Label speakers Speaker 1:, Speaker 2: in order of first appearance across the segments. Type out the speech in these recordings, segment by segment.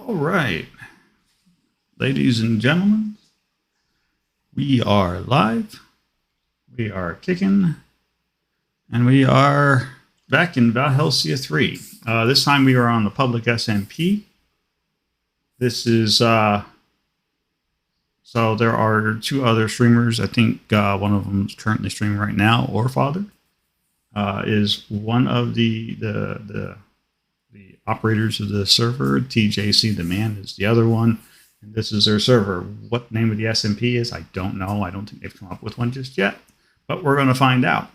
Speaker 1: All right, ladies and gentlemen, we are live, we are kicking, and we are back in Valhelsia 3. This time we are on the public SMP. This is, so there are two other streamers. I think one of them is currently streaming right now, or Father, is one of the operators of the server. TJC, the man, is the other one. And this is their server. What the name of the SMP is, I don't know. I don't think they've come up with one just yet, but we're going to find out.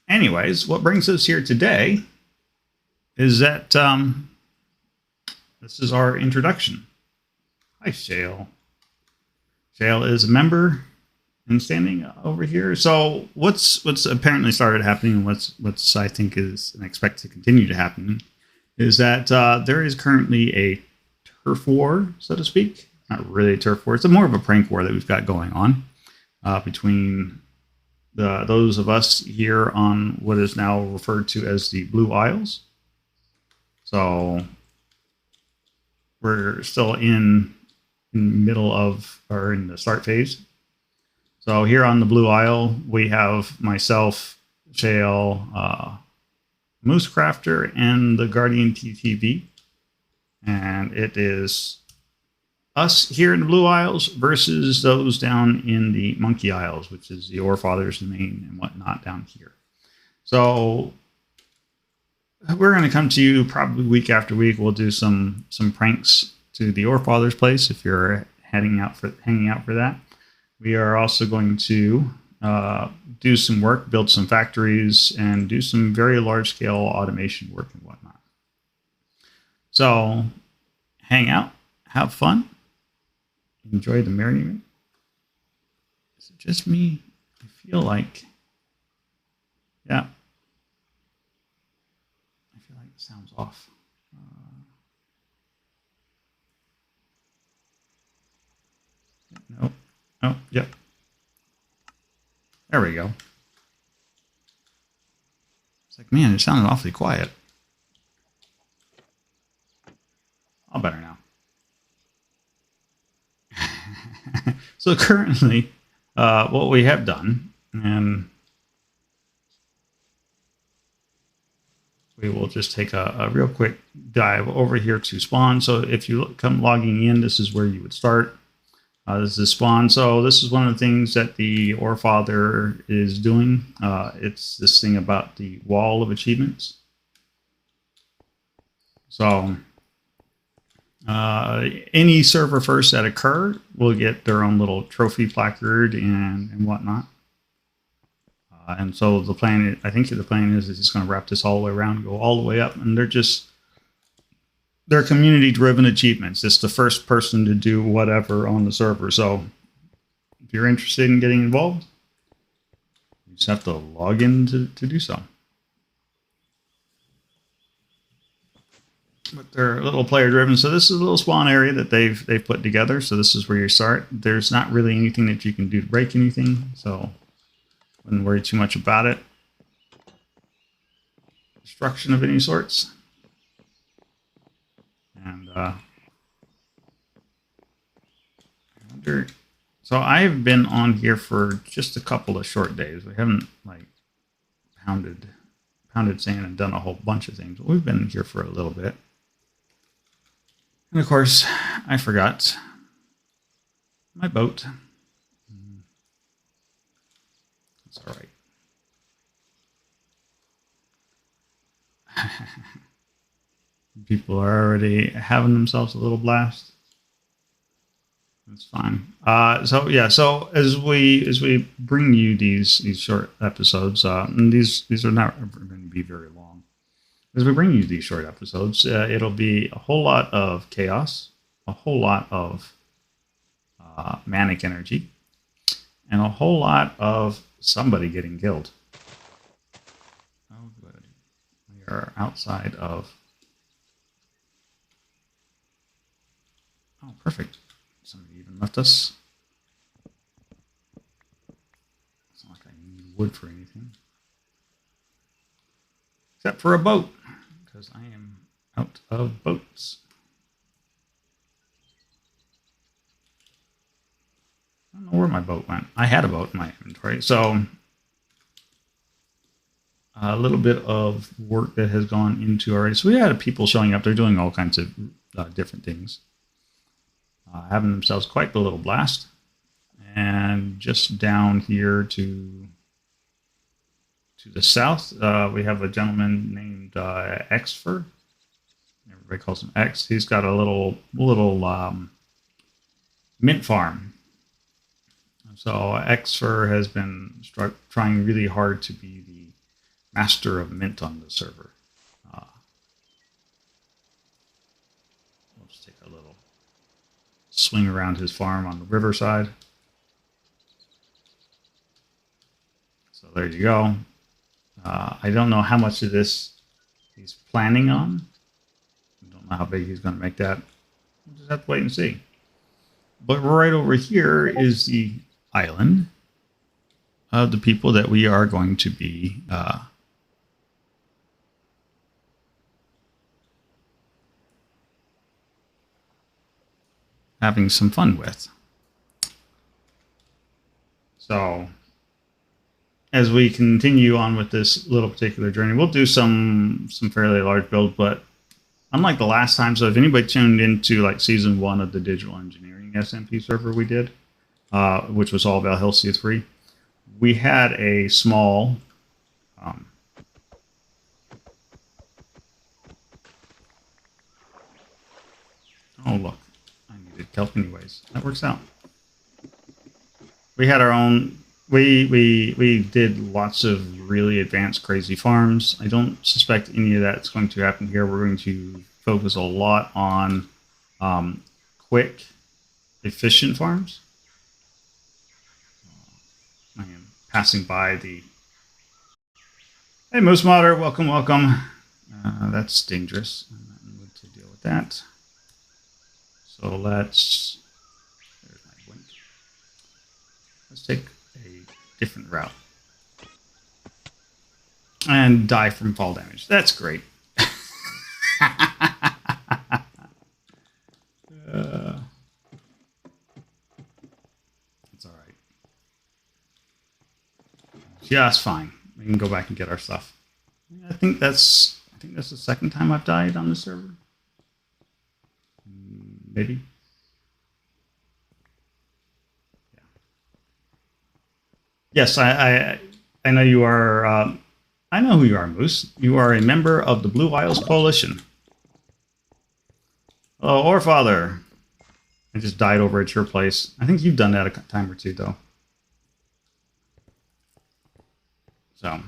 Speaker 1: Anyways, what brings us here today is that this is our introduction. Hi, Shale. Shale is a member and standing over here. So what's apparently started happening, and what's I think is and expect to continue to happen, is that there is currently a turf war, so to speak. Not really a turf war. It's more of a prank war that we've got going on between those of us here on what is now referred to as the Blue Isles. So we're still in middle of, or in the start phase. So here on the Blue Isle, we have myself, Shale, Moose Crafter, and the Guardian TTV. And it is us here in the Blue Isles versus those down in the Monkey Isles, which is the Orefather's domain and whatnot down here. So we're going to come to you probably week after week. We'll do some pranks to the Orefather's place if you're hanging out for that. We are also going to do some work, build some factories, and do some very large-scale automation work and whatnot. So hang out, have fun, enjoy the merriment. Is it just me? I feel like, yeah. I feel like the sound's off. Nope. Oh, yep. There we go. It's like, man, it sounded awfully quiet. All better now. So currently, what we have done, and we will just take a real quick dive over here to spawn. So if you come logging in, this is where you would start. This is spawn. So this is one of the things that the Orefather is doing. It's this thing about the wall of achievements. So any server first that occur will get their own little trophy placard and whatnot. And so the plan, I think the plan is it's going to wrap this all the way around, go all the way up, and they're community-driven achievements. It's the first person to do whatever on the server. So if you're interested in getting involved, you just have to log in to do so. But they're a little player-driven. So this is a little spawn area that they've put together. So this is where you start. There's not really anything that you can do to break anything, so wouldn't worry too much about it. Destruction of any sorts. And I wonder, so I've been on here for just a couple of short days. We haven't like pounded sand and done a whole bunch of things, but we've been here for a little bit. And of course, I forgot my boat. It's all right. People are already having themselves a little blast. That's fine. So yeah. So as we bring you these short episodes, and these are not going to be very long. As we bring you these short episodes, it'll be a whole lot of chaos, a whole lot of manic energy, and a whole lot of somebody getting killed. Oh, good. We are outside of. Oh, perfect. Somebody even left us. It's not like I need wood for anything. Except for a boat, because I am out of boats. my boat went. I had a boat in my inventory. So a little bit of work that has gone into already. So we had people showing up. They're doing all kinds of different things. Having themselves quite the little blast. And just down here to the south, we have a gentleman named Xfer. Everybody calls him X. He's got a little mint farm. So Xfer has been trying really hard to be the master of mint on the server. We'll just take a little swing around his farm on the riverside. So there you go. I don't know how much of this he's planning on. I don't know how big he's going to make that. We'll just have to wait and see. But right over here is the island of the people that we are going to be having some fun with. So as we continue on with this little particular journey, we'll do some fairly large builds, but unlike the last time, so if anybody tuned into like season 1 of the digital engineering SMP server we did, which was all Valhalla 3, we had a small oh look, I needed kelp anyways. That works out. We had our own. We did lots of really advanced, crazy farms. I don't suspect any of that's going to happen here. We're going to focus a lot on quick, efficient farms. I am passing by the... Hey, Moose Modder, welcome, welcome. That's dangerous. I'm going to deal with that. So let's take a different route and die from fall damage. That's great. It's all right. Just fine. We can go back and get our stuff. I think that's the second time I've died on the server. Maybe. Yeah. Yes, I know you are. I know who you are, Moose. You are a member of the Blue Isles Coalition. Oh, Orfather. I just died over at your place. I think you've done that a time or two, though. So.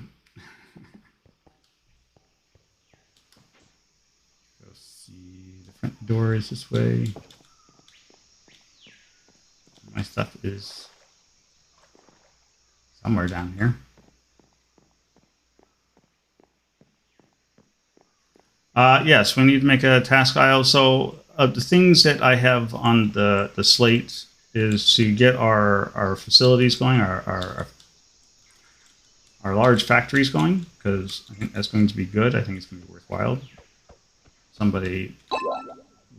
Speaker 1: Go see the front door is this way. My stuff is somewhere down here. Yes, we need to make a task aisle. So the things that I have on the slate is to get our facilities going, our large factories going, because I think that's going to be good. I think it's going to be worthwhile. Somebody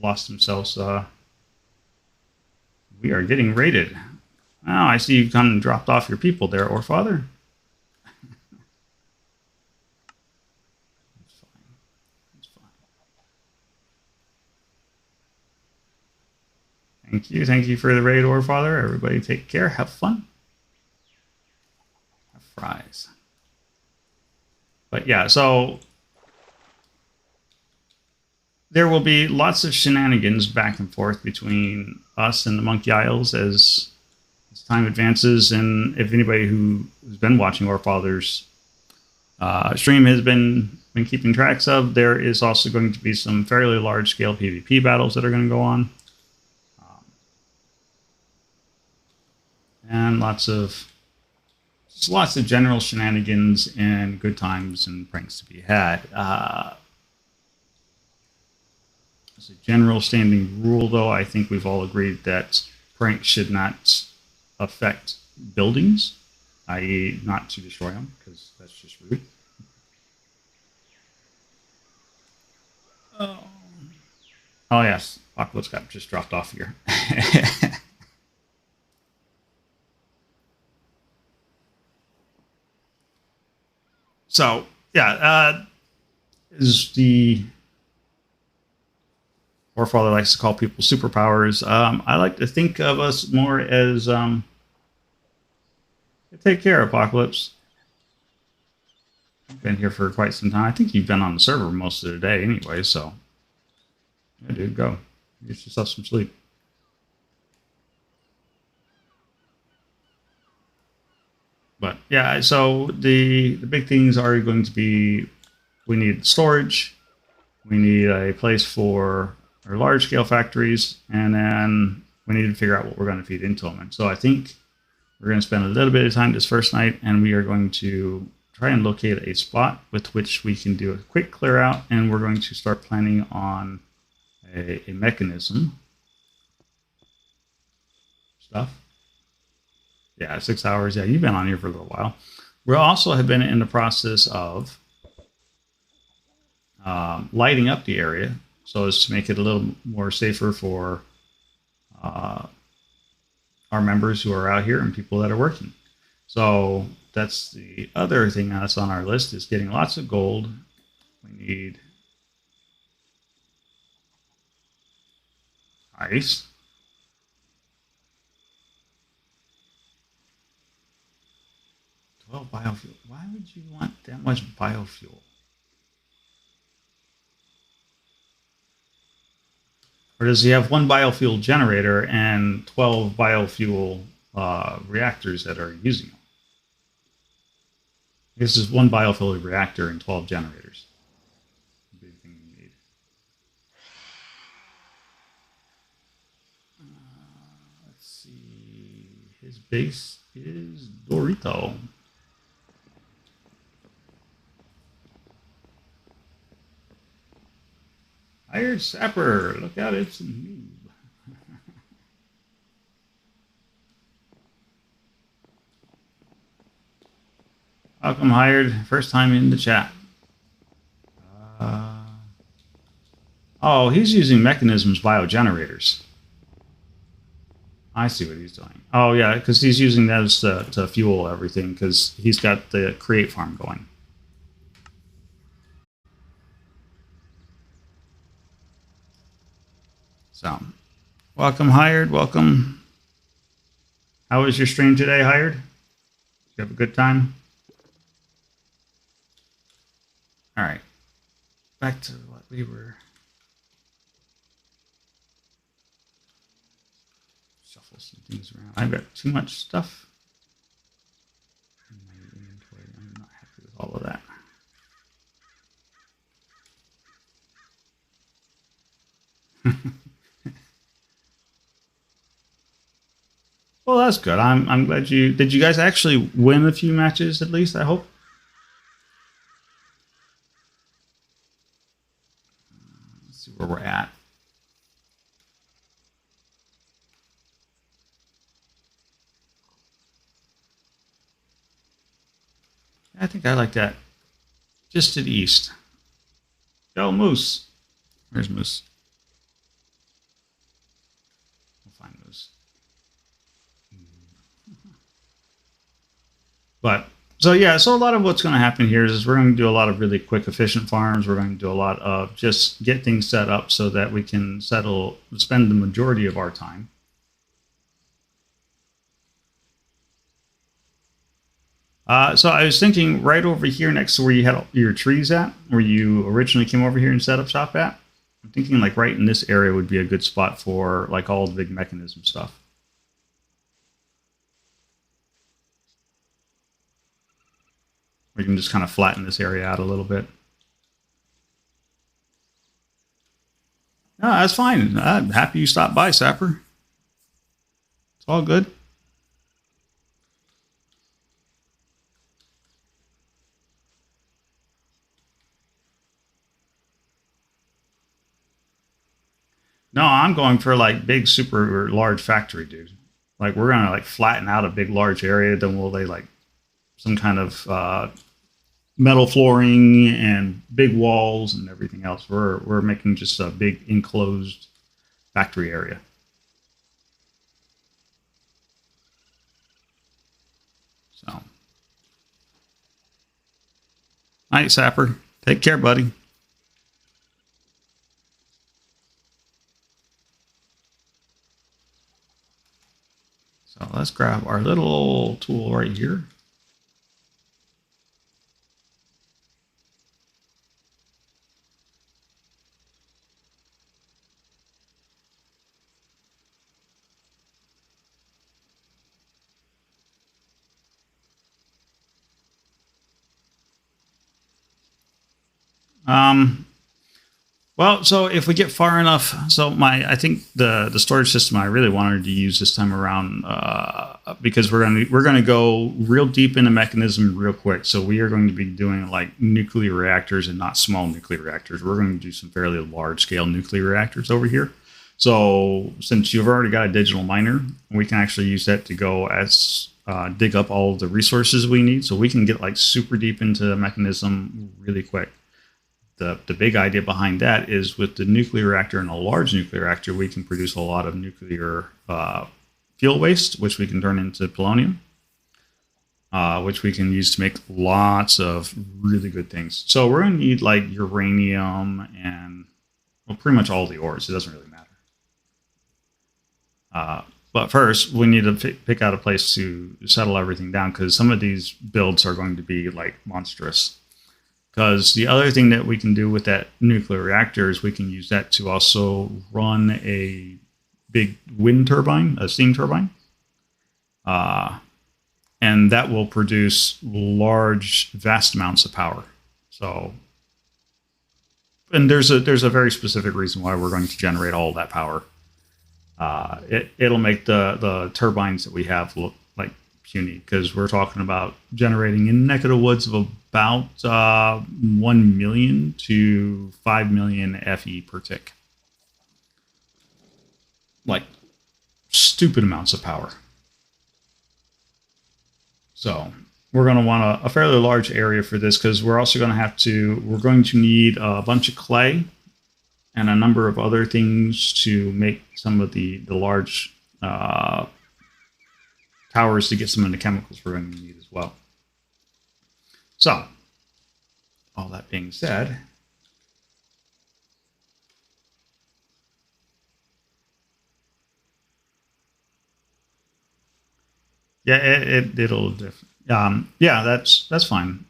Speaker 1: lost themselves. We are getting raided. Oh, I see you've come and dropped off your people there, Orfather. That's fine. That's fine. Thank you. Thank you for the raid, Orfather. Everybody take care. Have fun. Have fries. But yeah, so there will be lots of shenanigans back and forth between us and the Monkey Isles as time advances. And if anybody who has been watching Orfather's stream has been keeping tracks of, there is also going to be some fairly large-scale PvP battles that are going to go on. And lots of general shenanigans and good times and pranks to be had. As a general standing rule, though, I think we've all agreed that pranks should not affect buildings, i.e. not to destroy them, because that's just rude. Oh yes, Apocalypse got just dropped off here. So yeah, is the forefather likes to call people superpowers. I like to think of us more as take care, Apocalypse. You've been here for quite some time. I think you've been on the server most of the day anyway, so yeah, dude, go. Get yourself some sleep. But yeah, so the big things are going to be we need storage, we need a place for our large scale factories, and then we need to figure out what we're going to feed into them. And so I think we're going to spend a little bit of time this first night, and we are going to try and locate a spot with which we can do a quick clear out, and we're going to start planning on a mechanism stuff. Yeah, 6 hours. Yeah, you've been on here for a little while. We also have been in the process of lighting up the area so as to make it a little more safer for uh, our members who are out here and people that are working. So that's the other thing that's on our list is getting lots of gold. We need ice. Well, biofuel. Why would you want that much biofuel? Or does he have one biofuel generator and 12 biofuel reactors that are using them? This is one biofuel reactor and 12 generators. Big thing you need. Let's see. His base is Dorito. Hired Sapper. Look out, it's a noob. Welcome, Hired. First time in the chat. Uh, oh, he's using mechanisms biogenerators. I see what he's doing. Oh, yeah, because he's using those to fuel everything because he's got the create farm going. So, welcome, Hired. Welcome. How was your stream today, Hired? Did you have a good time? All right. Back to what we were. Shuffle some things around. I've got too much stuff in my inventory. I'm not happy with all of that. Well, that's good. I'm glad you did. You guys actually win a few matches at least? I hope. Let's see where we're at. I think I like that. Just to the east. Yo, Moose. Where's Moose? We'll find Moose. But so yeah, so a lot of what's going to happen here is we're going to do a lot of really quick, efficient farms. We're going to do a lot of just get things set up so that we can spend the majority of our time. So I was thinking right over here next to where you had your trees at, where you originally came over here and set up shop at. I'm thinking like right in this area would be a good spot for like all the big mechanism stuff. We can just kind of flatten this area out a little bit. No, that's fine. I'm happy you stopped by, Sapper. It's all good. No, I'm going for like big, super large factory, dude. Like we're gonna like flatten out a big, large area. Then we'll lay like some kind of metal flooring and big walls and everything else. We're making just a big enclosed factory area. So Night, Sapper. Take care, buddy. So let's grab our little tool right here. Well, so if we get far enough, so I think the storage system I really wanted to use this time around, because we're gonna go real deep in the mechanism real quick. So we are going to be doing like nuclear reactors and not small nuclear reactors. We're going to do some fairly large scale nuclear reactors over here. So since you've already got a digital miner, we can actually use that to go as dig up all of the resources we need. So we can get like super deep into the mechanism really quick. The big idea behind that is with the nuclear reactor and a large nuclear reactor, we can produce a lot of nuclear fuel waste, which we can turn into polonium, which we can use to make lots of really good things. So we're going to need like uranium and, well, pretty much all the ores. It doesn't really matter. But first, we need to pick out a place to settle everything down, because some of these builds are going to be like monstrous. Because the other thing that we can do with that nuclear reactor is we can use that to also run a big wind turbine, a steam turbine. And that will produce large, vast amounts of power. So, and there's a very specific reason why we're going to generate all that power. It'll make the turbines that we have look like puny, because we're talking about generating in neck of the woods of about 1 million to 5 million FE per tick. Like stupid amounts of power. So we're going to want a fairly large area for this, because we're also going to need a bunch of clay and a number of other things to make some of the large towers to get some of the chemicals we're going to need as well. So, all that being said, yeah, it'll yeah, that's fine.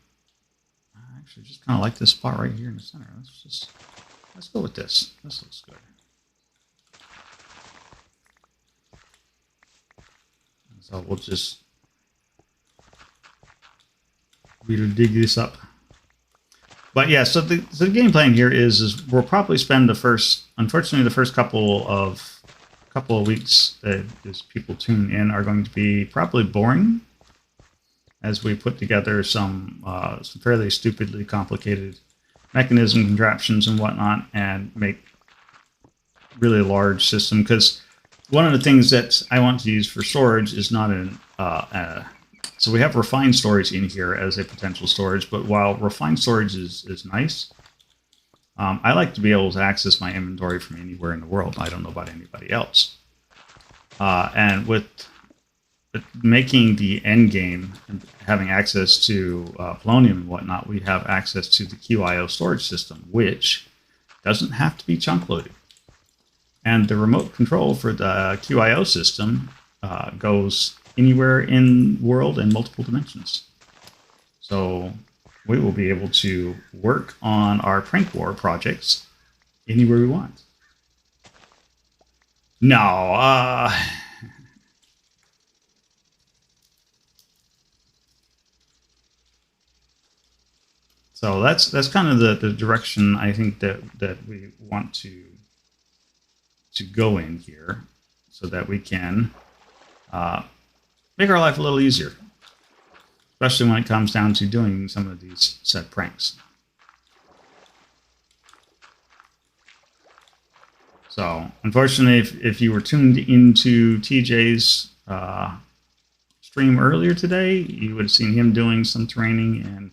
Speaker 1: I actually just kind of like this spot right here in the center. Let's go with this. This looks good. So we'll dig this up. But yeah, so the game plan here is we'll probably spend unfortunately the first couple of weeks as people tune in are going to be probably boring, as we put together some fairly stupidly complicated mechanism contraptions and whatnot, and make really large system. Because one of the things that I want to use for storage is not so we have refined storage in here as a potential storage, but while refined storage is nice, I like to be able to access my inventory from anywhere in the world. I don't know about anybody else. And with making the end game and having access to polonium and whatnot, we have access to the QIO storage system, which doesn't have to be chunk loaded. And the remote control for the QIO system goes anywhere in world and multiple dimensions. So we will be able to work on our prank war projects anywhere we want. No, so that's kind of the direction I think that we want to go in here, so that we can make our life a little easier, especially when it comes down to doing some of these said pranks. So, unfortunately, if you were tuned into TJ's stream earlier today, you would have seen him doing some training, and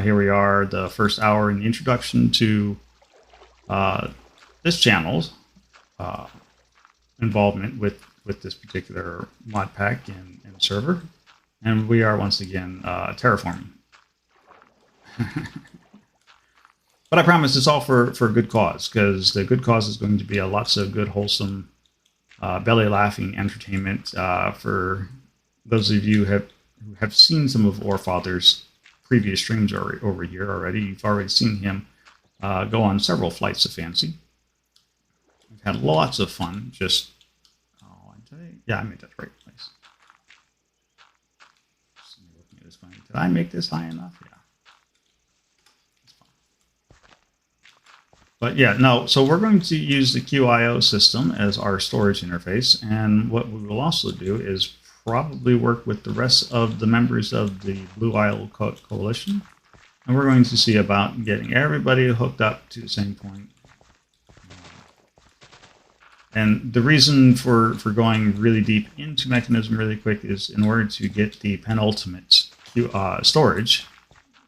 Speaker 1: here we are, the first hour in the introduction to this channel's involvement with this particular mod pack and server, and we are once again terraforming. But I promise it's all for a good cause, because the good cause is going to be a lots of good, wholesome, belly laughing entertainment for those of you who have seen some of Orfather's previous streams over here already. You've already seen him go on several flights of fancy. We've had lots of fun. Just yeah, I made that the right place. Looking at this going, did I make this high enough? Yeah. But yeah, no, so we're going to use the QIO system as our storage interface. And what we will also do is probably work with the rest of the members of the Blue Isle Coalition. And we're going to see about getting everybody hooked up to the same point. And the reason for going really deep into Mechanism really quick is in order to get the penultimate storage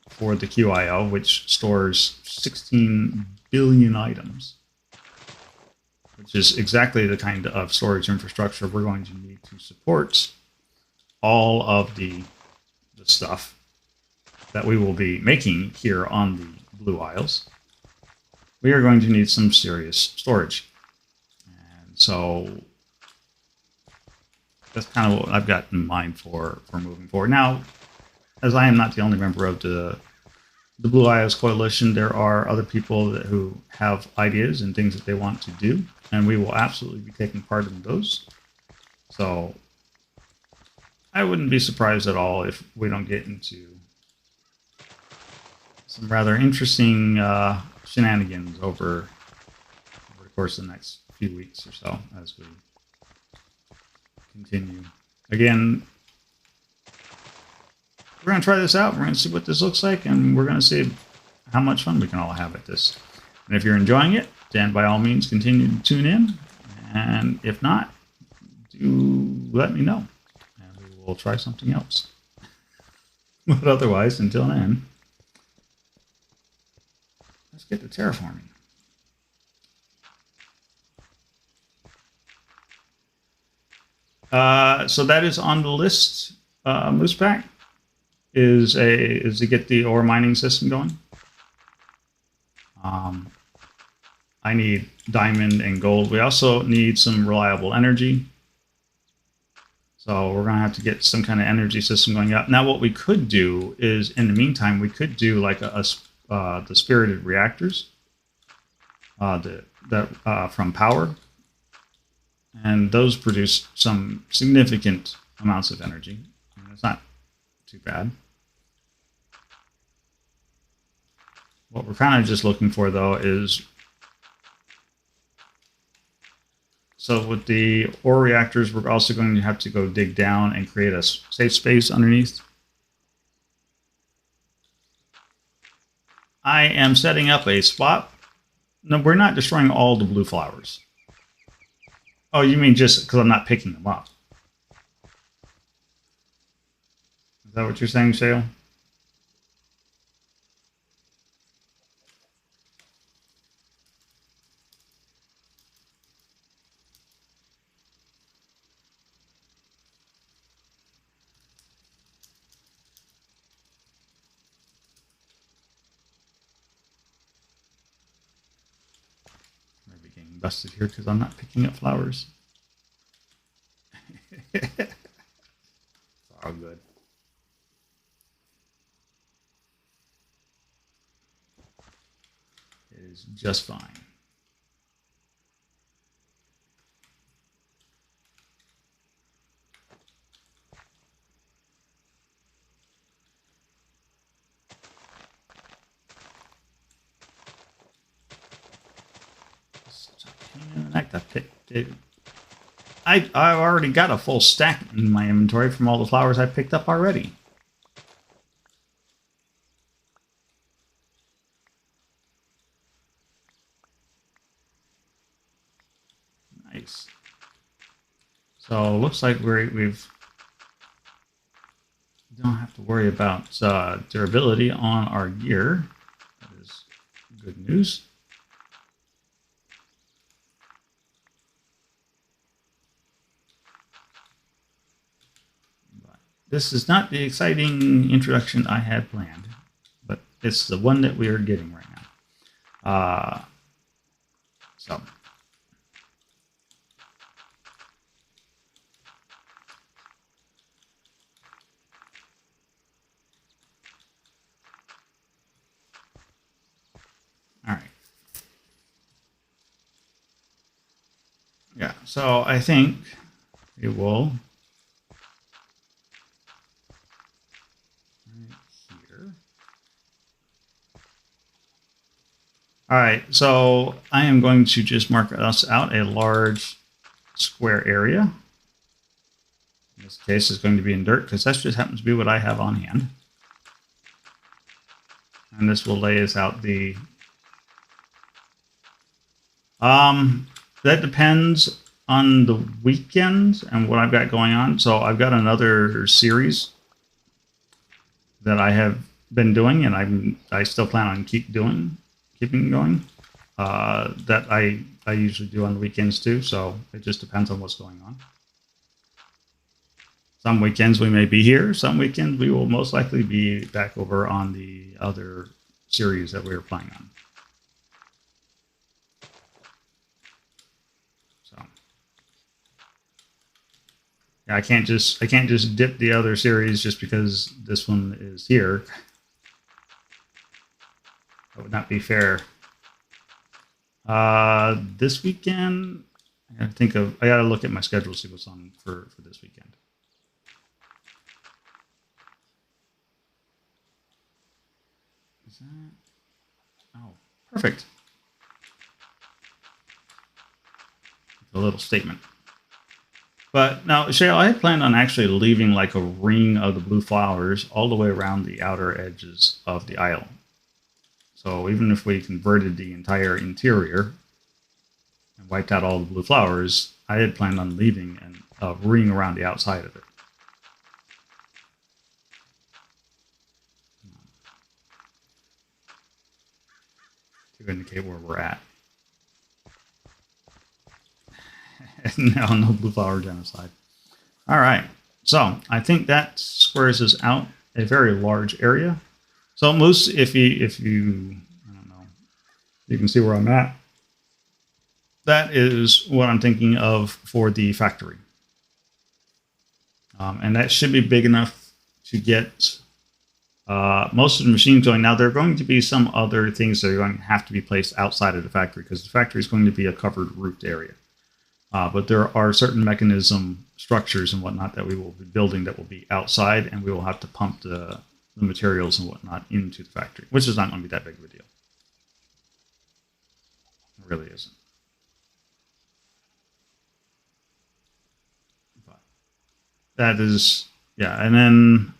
Speaker 1: for the QIO, which stores 16 billion items, which is exactly the kind of storage infrastructure we're going to need to support all of the stuff that we will be making here on the Blue Isles. We are going to need some serious storage. And so that's kind of what I've got in mind for moving forward. Now, as I am not the only member of the Blue Isles Coalition, there are other people who have ideas and things that they want to do, and we will absolutely be taking part in those. So I wouldn't be surprised at all if we don't get into some rather interesting shenanigans over the course of the next few weeks or so as we continue. Again, we're going to try this out. We're going to see what this looks like, and we're going to see how much fun we can all have at this. And if you're enjoying it, then by all means continue to tune in. And if not, do let me know, and we will try something else. But otherwise, until then, let's get to terraforming. So that is on the list, Moose Pack. Is to get the ore mining system going. I need diamond and gold. We also need some reliable energy. So we're going to have to get some kind of energy system going up. Now, what we could do is, in the meantime, we could do like the spirited reactors from power. And those produce some significant amounts of energy. I mean, it's not too bad. What we're kind of just looking for, though, is... So with the ore reactors, we're also going to have to go dig down and create a safe space underneath. I am setting up a spot. No, we're not destroying all the blue flowers. Oh, you mean just because I'm not picking them up? Is that what you're saying, Shale? Busted here because I'm not picking up flowers. It's all good. It is just fine. I've already got a full stack in my inventory from all the flowers I picked up already. Nice. So looks like we've don't have to worry about durability on our gear. That is good news. This is not the exciting introduction I had planned, but It's the one that we are getting right now. So. All right. Yeah, so I think it will right here. All right, so I am going to just mark us out a large square area. In this case, it's going to be in dirt because that just happens to be what I have on hand. And this will lay us out the... that depends on the weekends and what I've got going on. So I've got another series that I have been doing, and I still plan on keeping going. That I usually do on the weekends too. So it just depends on what's going on. Some weekends we may be here. Some weekends we will most likely be back over on the other series that we were playing on. So yeah, I can't just dip the other series just because this one is here. That would not be fair. This weekend, I gotta look at my schedule, see what's on for this weekend. Is that? Oh, perfect. A little statement. But now, Shale, I had planned on actually leaving like a ring of the blue flowers all the way around the outer edges of the aisle. So even if we converted the entire interior and wiped out all the blue flowers, I had planned on leaving a ring around the outside of it. To indicate where we're at. No blue flower genocide. All right. So I think that squares us out a very large area. So Moose, if you, I don't know, you can see where I'm at. That is what I'm thinking of for the factory. And that should be big enough to get most of the machines going. Now, there are going to be some other things that are going to have to be placed outside of the factory because the factory is going to be a covered roofed area. But there are certain mechanism structures and whatnot that we will be building that will be outside, and we will have to pump the materials and whatnot into the factory, which is not going to be that big of a deal. It really isn't. But that is, yeah, and then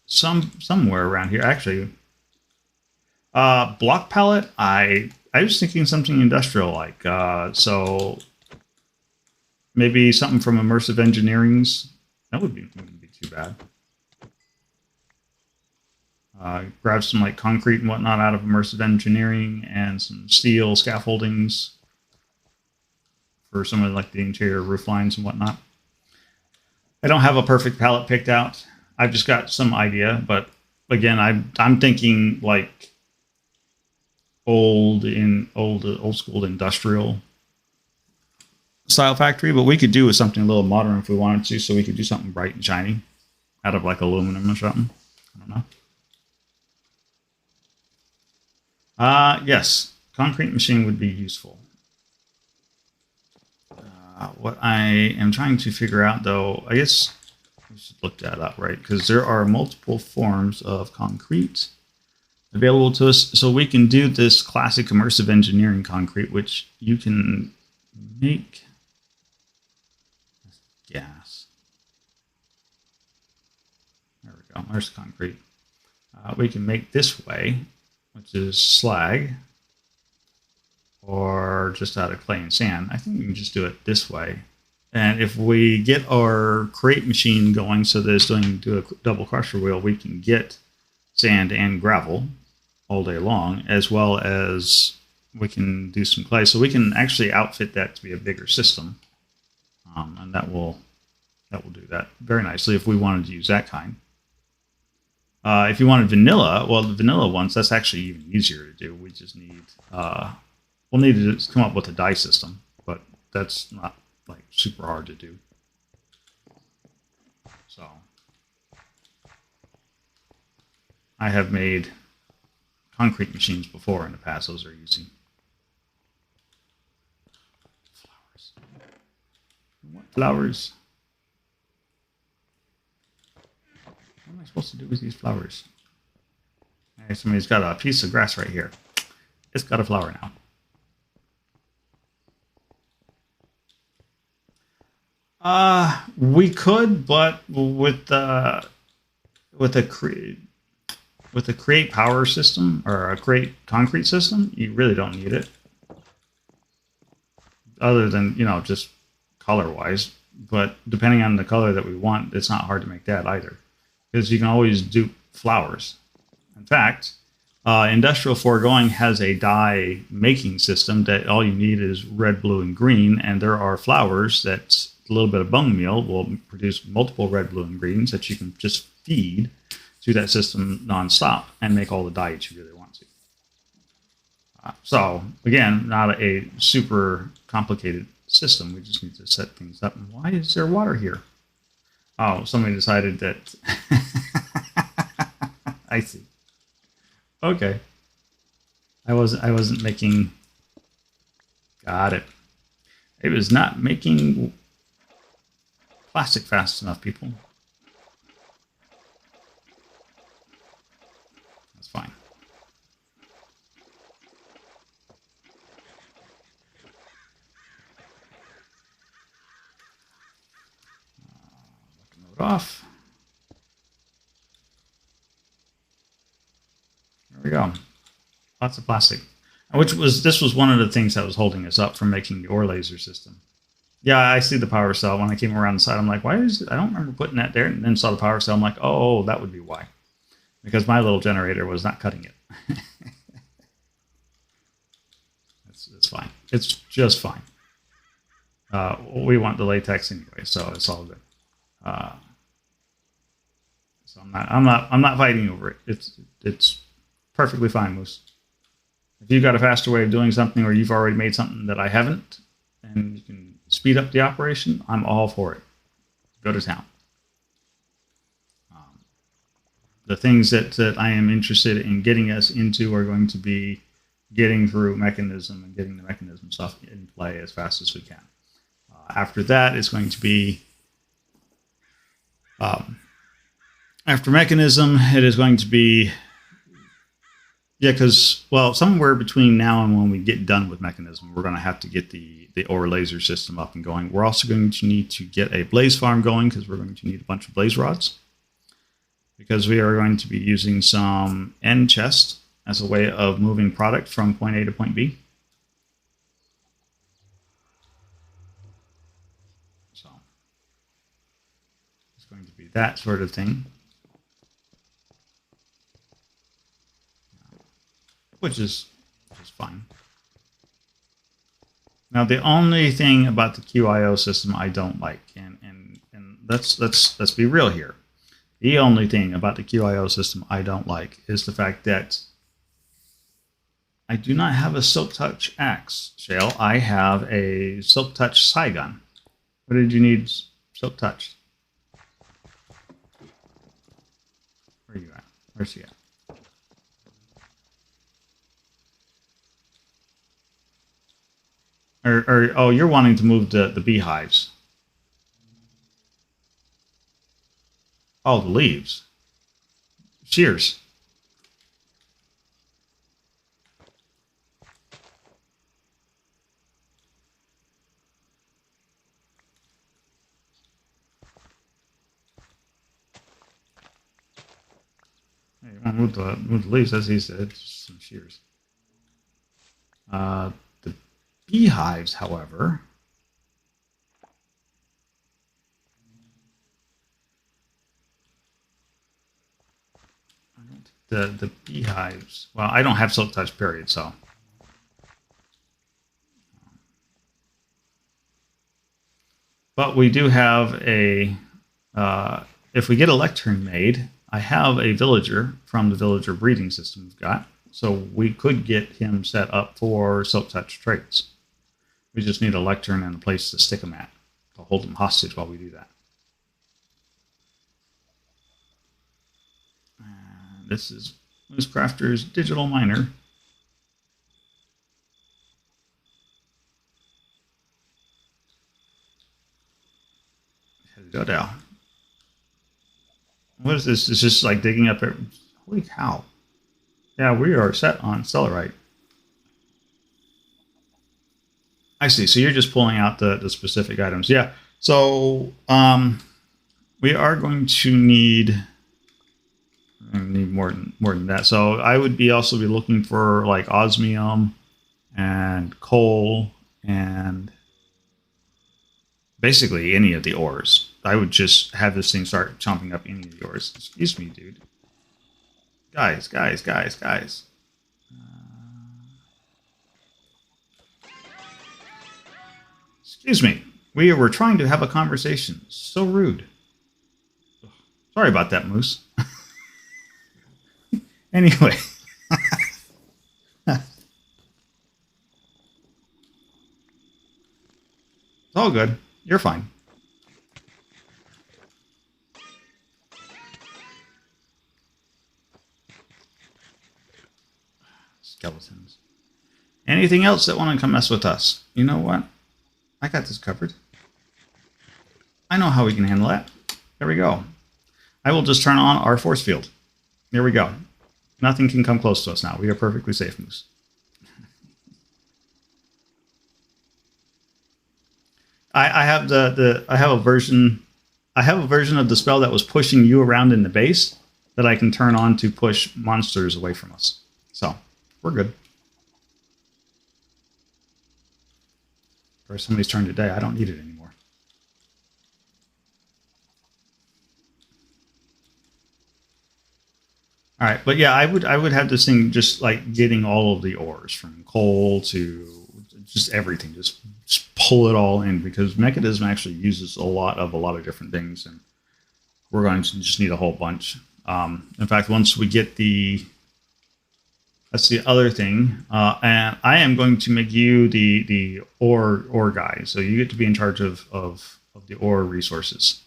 Speaker 1: somewhere around here, actually, block pallet. I was thinking something industrial like so. Maybe something from Immersive Engineering's. That wouldn't be too bad. Grab some like concrete and whatnot out of Immersive Engineering and some steel scaffoldings for some of like the interior roof lines and whatnot. I don't have a perfect palette picked out. I've just got some idea, but again, I'm thinking like old school industrial style factory, but we could do with something a little modern if we wanted to. So we could do something bright and shiny out of like aluminum or something. I don't know. Yes, concrete machine would be useful. What I am trying to figure out, though, I guess we should look that up, right? Because there are multiple forms of concrete available to us. So we can do this classic immersive engineering concrete, which you can make gas. There we go. There's concrete. We can make this way, which is slag, or just out of clay and sand. I think we can just do it this way. And if we get our crate machine going so that it's do a double crusher wheel, we can get sand and gravel all day long, as well as we can do some clay. So we can actually outfit that to be a bigger system. And that will do that very nicely if we wanted to use that kind. If you wanted vanilla, well, the vanilla ones, that's actually even easier to do. We just need, we'll need to come up with a dye system, but that's not like super hard to do. So I have made concrete machines before in the past. Those are easy. Flowers. What flowers? What am I supposed to do with these flowers? Okay, somebody's got a piece of grass right here. It's got a flower now. We could, but with the create power system or a create concrete system, you really don't need it. Other than, just color wise. But depending on the color that we want, it's not hard to make that either. Because you can always do flowers. In fact, Industrial Foregoing has a dye making system that all you need is red, blue, and green. And there are flowers that a little bit of bone meal will produce multiple red, blue, and greens that you can just feed through that system nonstop and make all the dye that you really want to. So, again, not a super complicated system. We just need to set things up. And why is there water here? Oh, somebody decided that... I see. Okay. I wasn't making... Got it. It was not making plastic fast enough, people. That's fine. Load off. There we go. Lots of plastic. This was one of the things that was holding us up from making the ore laser system. Yeah, I see the power cell. When I came around the side, I'm like, why is it? I don't remember putting that there. And then saw the power cell. I'm like, oh, that would be why. Because my little generator was not cutting it. It's fine. It's just fine. We want the latex anyway, so it's all good. So I'm not fighting over it. It's perfectly fine, Moose. If you've got a faster way of doing something, or you've already made something that I haven't, and you can speed up the operation, I'm all for it. Go to town. The things that I am interested in getting us into are going to be getting through mechanism and getting the mechanism stuff in play as fast as we can. After that, it's going to be after mechanism, it is going to be because somewhere between now and when we get done with mechanism, we're going to have to get the ore laser system up and going. We're also going to need to get a blaze farm going because we're going to need a bunch of blaze rods. Because we are going to be using some end chest as a way of moving product from point A to point B. So it's going to be that sort of thing. Which is fine. Now the only thing about the QIO system I don't like, and let's be real here. The only thing about the QIO system I don't like is the fact that I do not have a Silk Touch axe, Shale. I have a Silk Touch Saigon. What did you need Silk Touch? Where are you at? Where's he at? Oh, you're wanting to move the beehives. Oh, the leaves. Shears. Hey, you want to move the leaves, as he said, just some shears. The beehives, however... The beehives. Well, I don't have Silk Touch, period, so. But we do have a, if we get a lectern made, I have a villager from the villager breeding system we've got, so we could get him set up for silk touch traits. We just need a lectern and a place to stick him at, to hold him hostage while we do that. This is Moose Crafter's digital miner. Go down. What is this? It's just like digging up there. Holy cow. Yeah, we are set on Stellarite. I see. So you're just pulling out the specific items. Yeah. So we are going to need more than that. So I would also be looking for like osmium and coal and basically any of the ores. I would just have this thing start chomping up any of the ores. Excuse me, dude. Guys. Excuse me. We were trying to have a conversation. So rude. Sorry about that, Moose. Anyway. It's all good. You're fine. Skeletons. Anything else that want to come mess with us? You know what? I got this covered. I know how we can handle that. There we go. I will just turn on our force field. There we go. Nothing can come close to us now. We are perfectly safe, Moose. I have a version of the spell that was pushing you around in the base that I can turn on to push monsters away from us. So we're good. Or somebody's turn today. I don't need it anymore. All right, but yeah, I would have this thing just like getting all of the ores from coal to just everything. Just pull it all in because Mechanism actually uses a lot of different things, and we're going to just need a whole bunch. In fact, once we get that's the other thing, and I am going to make you the ore guy, so you get to be in charge of the ore resources.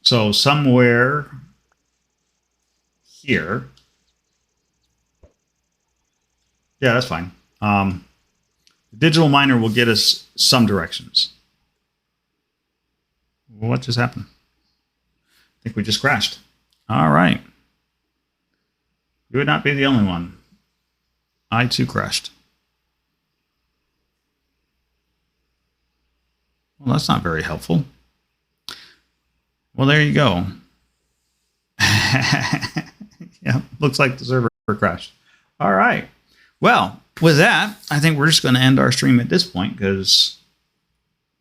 Speaker 1: So somewhere here, yeah, that's fine. The digital miner will get us some directions. What just happened? I think we just crashed. All right. You would not be the only one. I too crashed. Well, that's not very helpful. Well, there you go. Yeah, looks like the server crashed. All right. Well, with that, I think we're just going to end our stream at this point because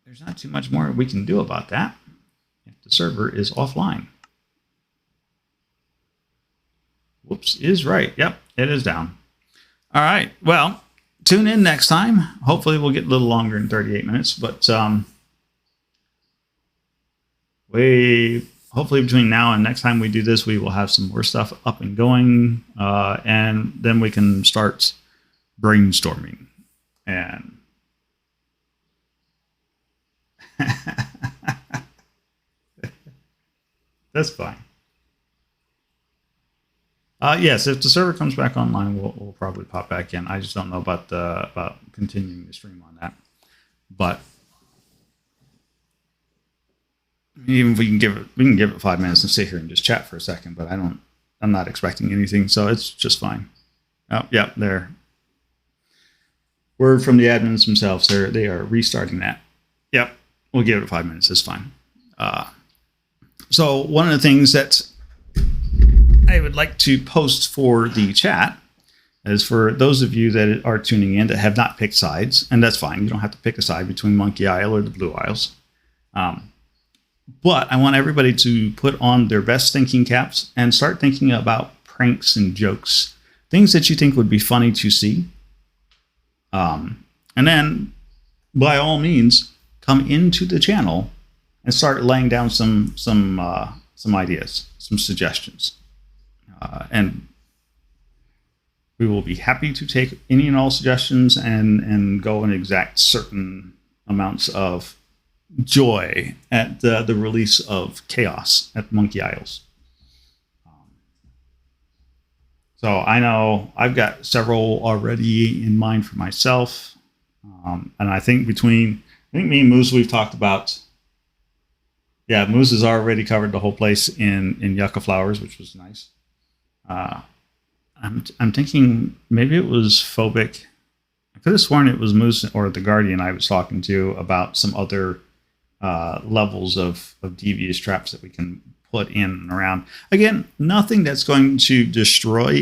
Speaker 1: there's not too much more we can do about that if the server is offline. Whoops, is right. Yep, it is down. All right. Well, tune in next time. Hopefully we'll get a little longer than 38 minutes, but hopefully between now and next time we do this, we will have some more stuff up and going, and then we can start brainstorming. And that's fine. Yes, if the server comes back online, we'll probably pop back in. I just don't know about continuing the stream on that. But even if we can give it 5 minutes and sit here and just chat for a second. But I'm not expecting anything, so it's just fine. Oh, yeah, there. Word from the admins themselves. They are restarting that. Yep, we'll give it 5 minutes. It's fine. So one of the things that I would like to post for the chat is for those of you that are tuning in that have not picked sides, and that's fine. You don't have to pick a side between Monkey Isle or the Blue Isles. But I want everybody to put on their best thinking caps and start thinking about pranks and jokes, things that you think would be funny to see. And then, by all means, come into the channel and start laying down some some ideas, some suggestions, and we will be happy to take any and all suggestions and go and exact certain amounts of joy at the release of chaos at Monkey Isles. So I know I've got several already in mind for myself, and I think me and Moose, we've talked about. Yeah, Moose has already covered the whole place in yucca flowers, which was nice. Uh, I'm thinking maybe it was Phobic. I could have sworn it was Moose or the Guardian I was talking to about some other levels of devious traps that we can put in and around. Again, nothing that's going to destroy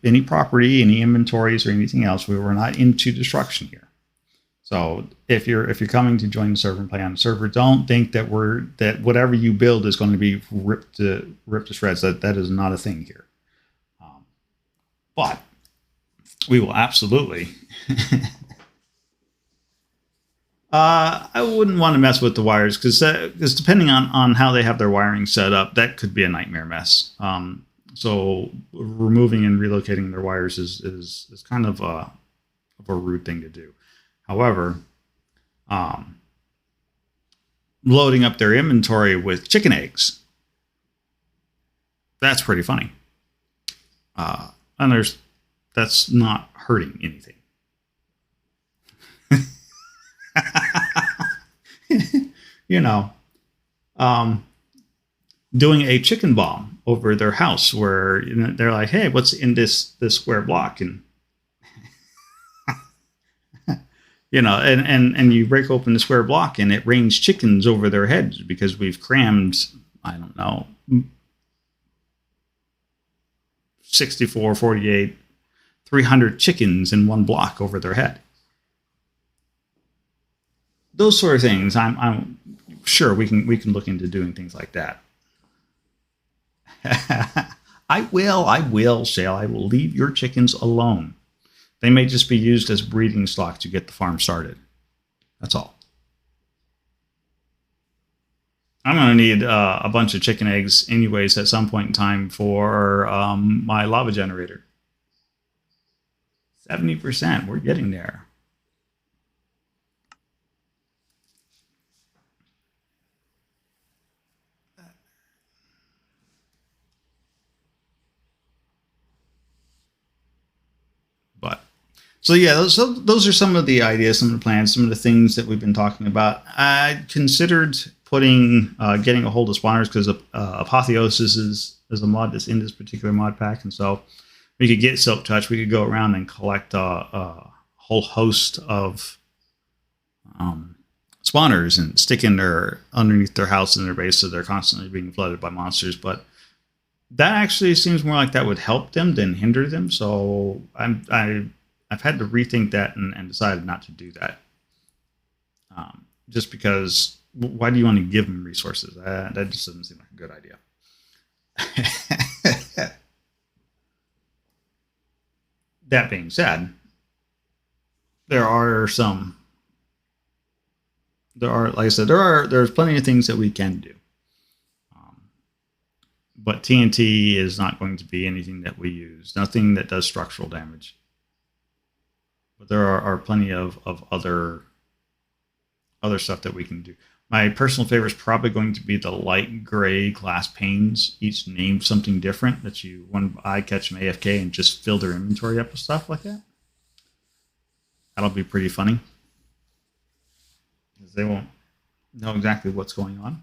Speaker 1: any property, any inventories, or anything else. We're not into destruction here. So if you're coming to join the server and play on the server, don't think that whatever you build is going to be ripped to shreds. That is not a thing here. But we will absolutely. I wouldn't want to mess with the wires because depending on how they have their wiring set up, that could be a nightmare mess. So removing and relocating their wires is kind of a rude thing to do. However, loading up their inventory with chicken eggs, that's pretty funny. And that's not hurting anything. You know, doing a chicken bomb over their house where they're like, hey, what's in this square block? And and you break open the square block and it rains chickens over their heads because we've crammed, I don't know, 64, 48, 300 chickens in one block over their head. Those sort of things, I'm sure we can look into doing things like that. I will, Shale. I will leave your chickens alone. They may just be used as breeding stock to get the farm started. That's all. I'm going to need a bunch of chicken eggs anyways at some point in time for my lava generator. 70%. We're getting there. But so yeah, those are some of the ideas, some of the plans, some of the things that we've been talking about. I considered getting a hold of spawners because Apotheosis is a mod that's in this particular mod pack, and so we could get Silk Touch. We could go around and collect a whole host of spawners and stick in underneath their house and their base, so they're constantly being flooded by monsters. But that actually seems more like that would help them than hinder them. So I've had to rethink that and decided not to do that. Just because, why do you want to give them resources? That just doesn't seem like a good idea. That being said, like I said, there's plenty of things that we can do. But TNT is not going to be anything that we use. Nothing that does structural damage. But there are plenty of other stuff that we can do. My personal favorite is probably going to be the light gray glass panes, each named something different that when I catch them AFK and just fill their inventory up with stuff like that. That'll be pretty funny. Because they won't know exactly what's going on.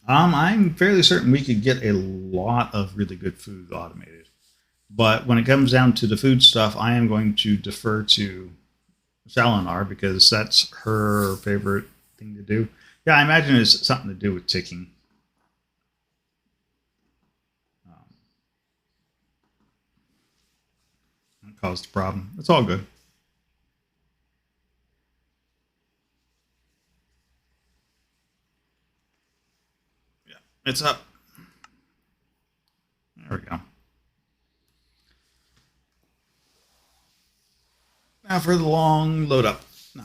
Speaker 1: I'm fairly certain we could get a lot of really good food automated. But when it comes down to the food stuff, I am going to defer to Shalinar because that's her favorite thing to do. Yeah, I imagine it's something to do with ticking. That caused the problem. It's all good. Yeah, it's up. There we go. Now for the long load up. No.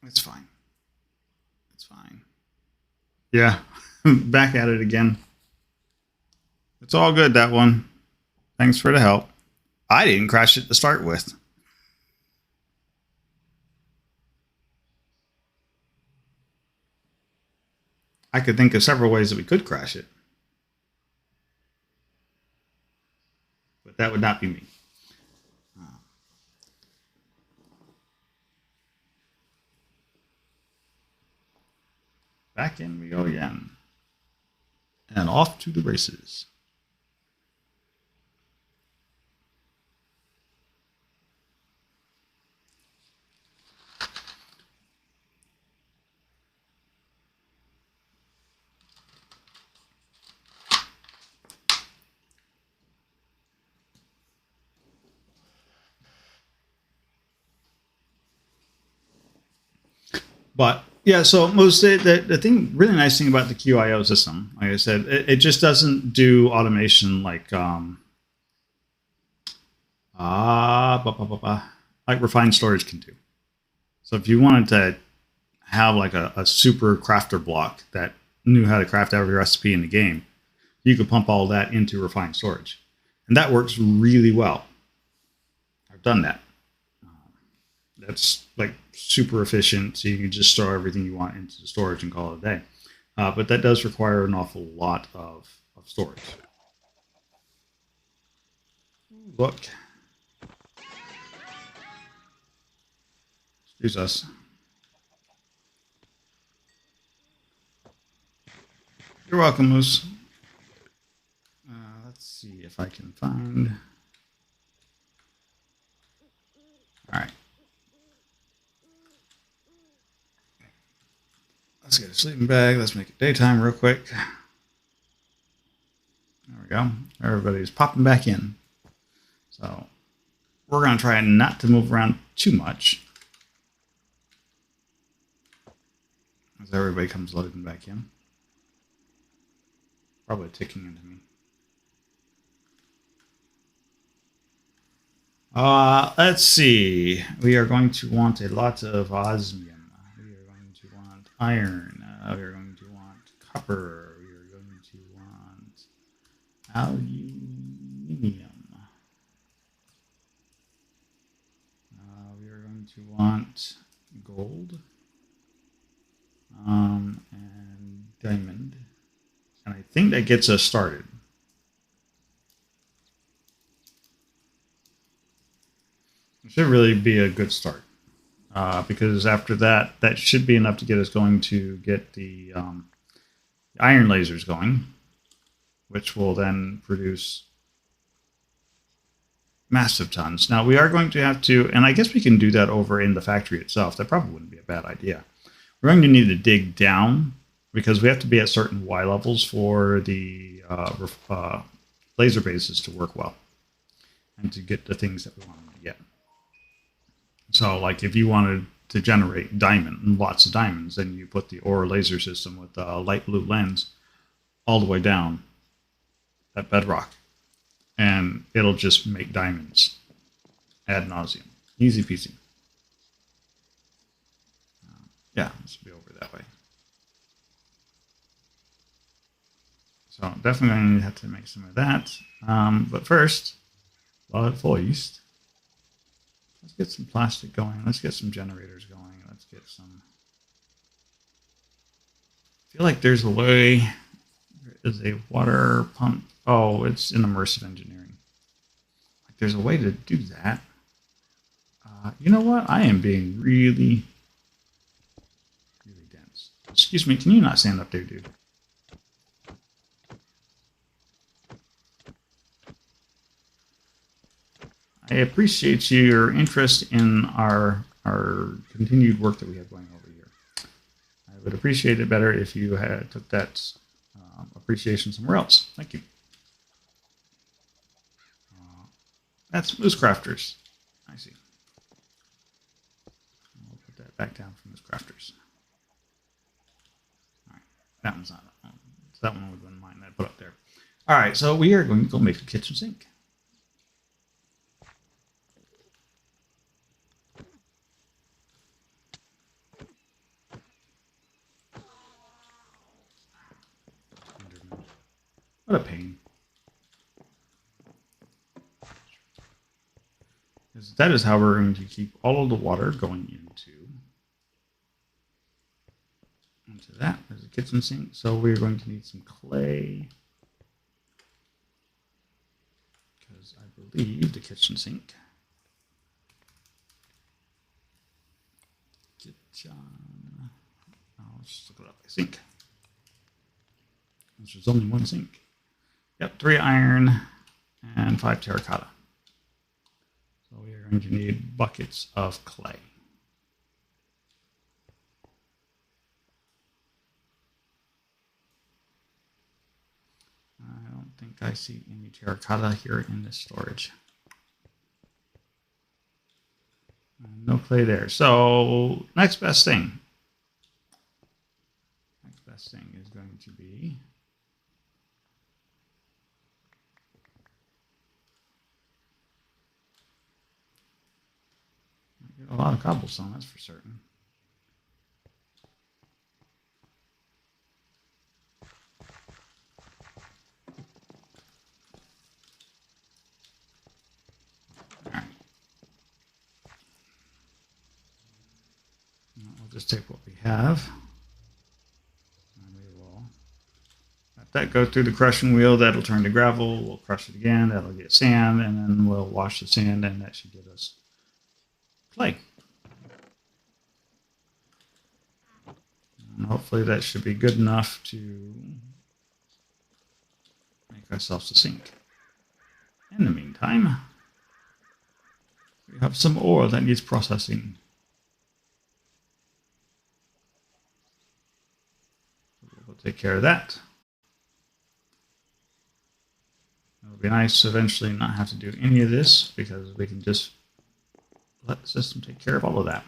Speaker 1: It's fine. It's fine. Yeah. Back at it again. It's all good, that one. Thanks for the help. I didn't crash it to start with. I could think of several ways that we could crash it. But that would not be me. Back in we go again. And off to the races. But yeah, so most the thing, really nice thing about the QIO system, like I said, it just doesn't do automation like like refined storage can do. So if you wanted to have like a super crafter block that knew how to craft every recipe in the game, you could pump all that into refined storage, and that works really well. I've done that. That's like super efficient, so you can just store everything you want into the storage and call it a day. But that does require an awful lot of storage. Look. Excuse us. You're welcome, Moose. Let's see if I can find... All right. Let's get a sleeping bag. Let's make it daytime real quick. There we go. Everybody's popping back in. So we're going to try not to move around too much as everybody comes loading back in. Probably ticking into me. Let's see. We are going to want a lot of osmium. We are going to want iron. We are going to want copper. We are going to want aluminium. We are going to want gold and diamond. And I think that gets us started. It should really be a good start. Because after that, that should be enough to get us going to get the iron lasers going, which will then produce massive tons. Now, we are going to have to, and I guess we can do that over in the factory itself. That probably wouldn't be a bad idea. We're going to need to dig down because we have to be at certain Y levels for the laser bases to work well and to get the things that we want them to get. So, like, if you wanted to generate lots of diamonds, then you put the Aura laser system with the light blue lens all the way down at bedrock, and it'll just make diamonds ad nauseum. Easy peasy. Yeah, this will be over that way. So definitely going to have to make some of that. But first, while it foist, let's get some plastic going. Let's get some generators going. Let's get some... I feel like there's a way. There is a water pump. Oh, it's in immersive engineering. Like there's a way to do that. You know what? I am being really, really dense. Excuse me. Can you not stand up there, dude? I appreciate your interest in our continued work that we have going over here. I would appreciate it better if you took that appreciation somewhere else. Thank you. That's Moose Crafters. I see. We'll put that back down from Moose Crafters. All right, that one's not. So that one would have been mine that I put up there. All right, so we are going to go make a kitchen sink. What a pain. Because that is how we're going to keep all of the water going into that. There's a kitchen sink. So we're going to need some clay. Because I believe the kitchen sink. Let's look it up. Sink. There's only one sink. Yep, 3 iron and 5 terracotta. So we are going to need buckets of clay. I don't think I see any terracotta here in this storage. No clay there. So next best thing. Next best thing is going to be a lot of cobblestone, that's for certain. All right. We'll just take what we have. And we will let that go through the crushing wheel. That'll turn to gravel. We'll crush it again. That'll get sand, and then we'll wash the sand, and that should get us clay. And hopefully that should be good enough to make ourselves a sink. In the meantime, we have some ore that needs processing. We'll take care of that. It'll be nice to eventually not have to do any of this because we can just let the system take care of all of that.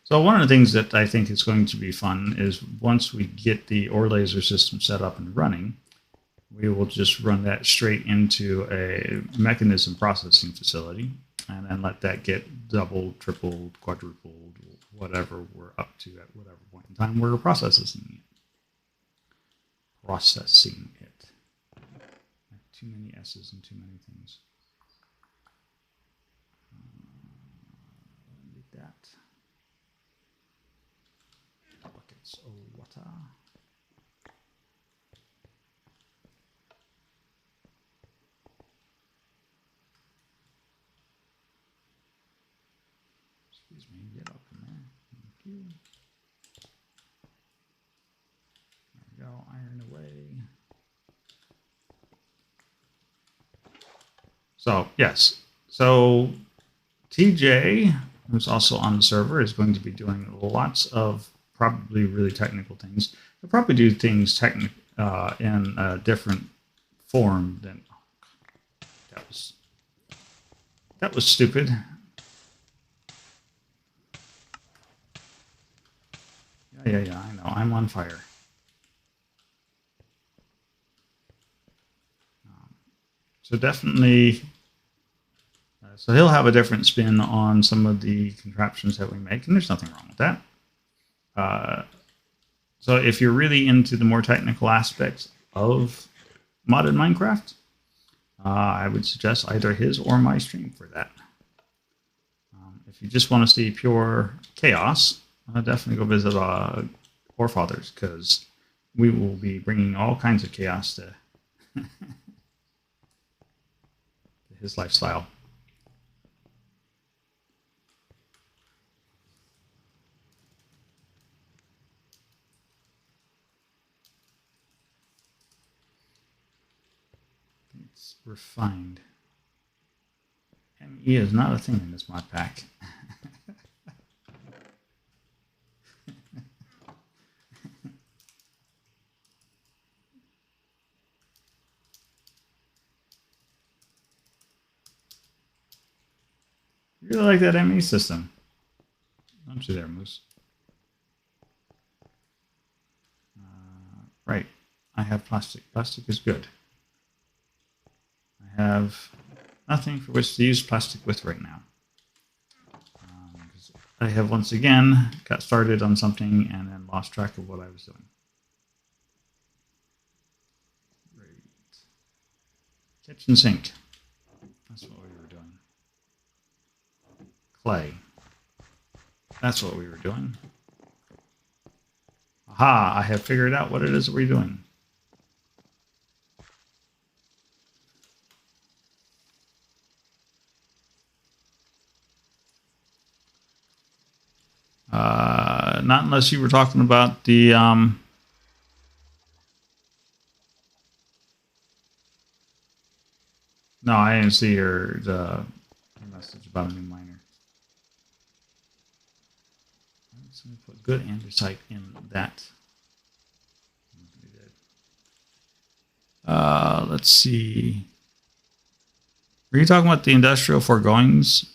Speaker 1: So one of the things that I think is going to be fun is once we get the ore laser system set up and running, we will just run that straight into a mechanism processing facility and then let that get doubled, tripled, quadrupled, whatever we're up to at whatever point in time we're processing it. Too many S's and too many things. Need that. Buckets of water. Excuse me, get up in there. Thank you. There we go, iron away. So, yes. So, TJ, who's also on the server, is going to be doing lots of probably really technical things. He'll probably do things in a different form than... That was stupid. Yeah, I know. I'm on fire. So definitely... So he'll have a different spin on some of the contraptions that we make, and there's nothing wrong with that. So if you're really into the more technical aspects of modded Minecraft, I would suggest either his or my stream for that. If you just want to see pure chaos, definitely go visit Orefathers, because we will be bringing all kinds of chaos to his lifestyle. It's refined. ME is not a thing in this mod pack. You really like that ME system, don't you there, Moose? Right. I have plastic. Plastic is good. I have nothing for which to use plastic with right now. I have once again got started on something and then lost track of what I was doing. Great. Kitchen sink. That's what we were doing. Clay. That's what we were doing. Aha, I have figured out what it is that we're doing. Not unless you were talking about the no, I didn't see the message about a new miner. So we put good andesite in that. Let's see. Were you talking about the industrial foregoings?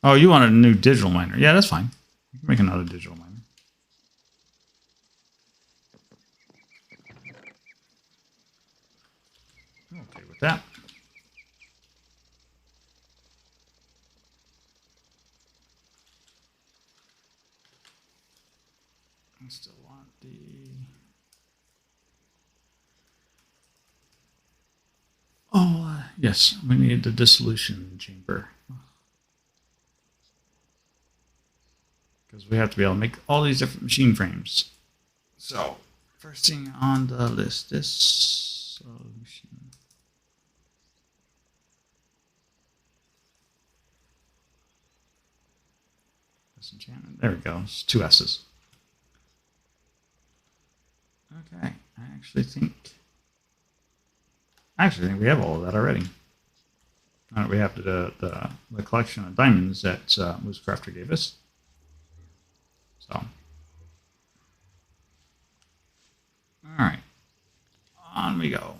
Speaker 1: Oh, you wanted a new digital miner. Yeah, that's fine. You can make another digital miner. I'm okay with that. I still want the... Oh, yes, we need the dissolution chamber. Because we have to be able to make all these different machine frames. So, first thing on the list, this solution. Disenchantment. There we go. It's 2 S's. Okay, I actually think we have all of that already. We have the collection of diamonds that Moose Crafter gave us. So, all right, on we go.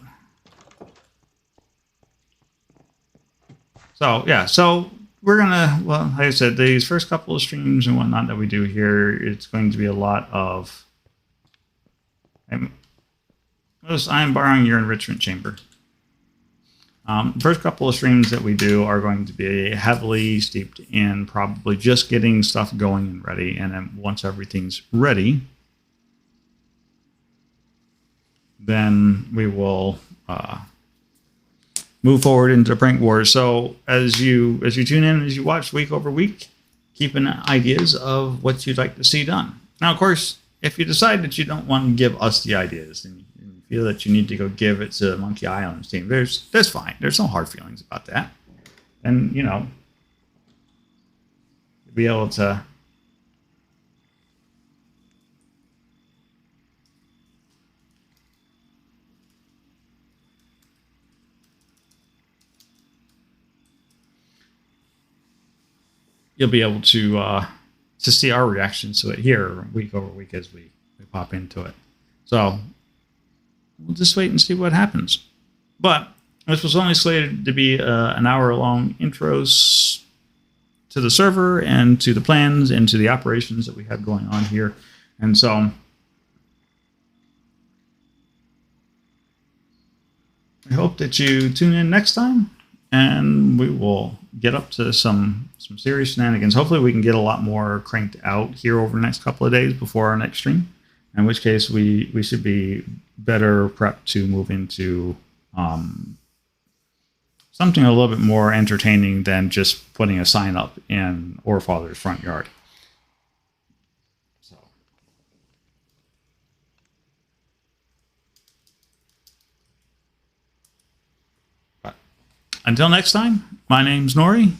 Speaker 1: So yeah, so we're gonna, well, like I said, these first couple of streams and whatnot that we do here, it's going to be a lot of. I'm borrowing your enrichment chamber. The first couple of streams that we do are going to be heavily steeped in probably just getting stuff going and ready. And then once everything's ready, then we will move forward into Prank Wars. So as you tune in, as you watch week over week, keeping ideas of what you'd like to see done. Now, of course, if you decide that you don't want to give us the ideas and you feel that you need to go give it to Monkey Island's team, that's fine. There's no hard feelings about that. And, you know, be able to you'll be able to see our reactions to it here week over week as we pop into it. So we'll just wait and see what happens. But this was only slated to be an hour-long intros to the server and to the plans and to the operations that we have going on here. And so I hope that you tune in next time, and we will get up to some serious shenanigans. Hopefully we can get a lot more cranked out here over the next couple of days before our next stream, in which case we should be better prepped to move into something a little bit more entertaining than just putting a sign up in Orefather's front yard. So, but until next time, my name's Nori,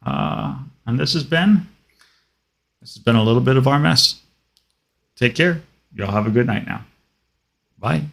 Speaker 1: and this has been a little bit of our mess. Take care. Y'all have a good night now. Bye.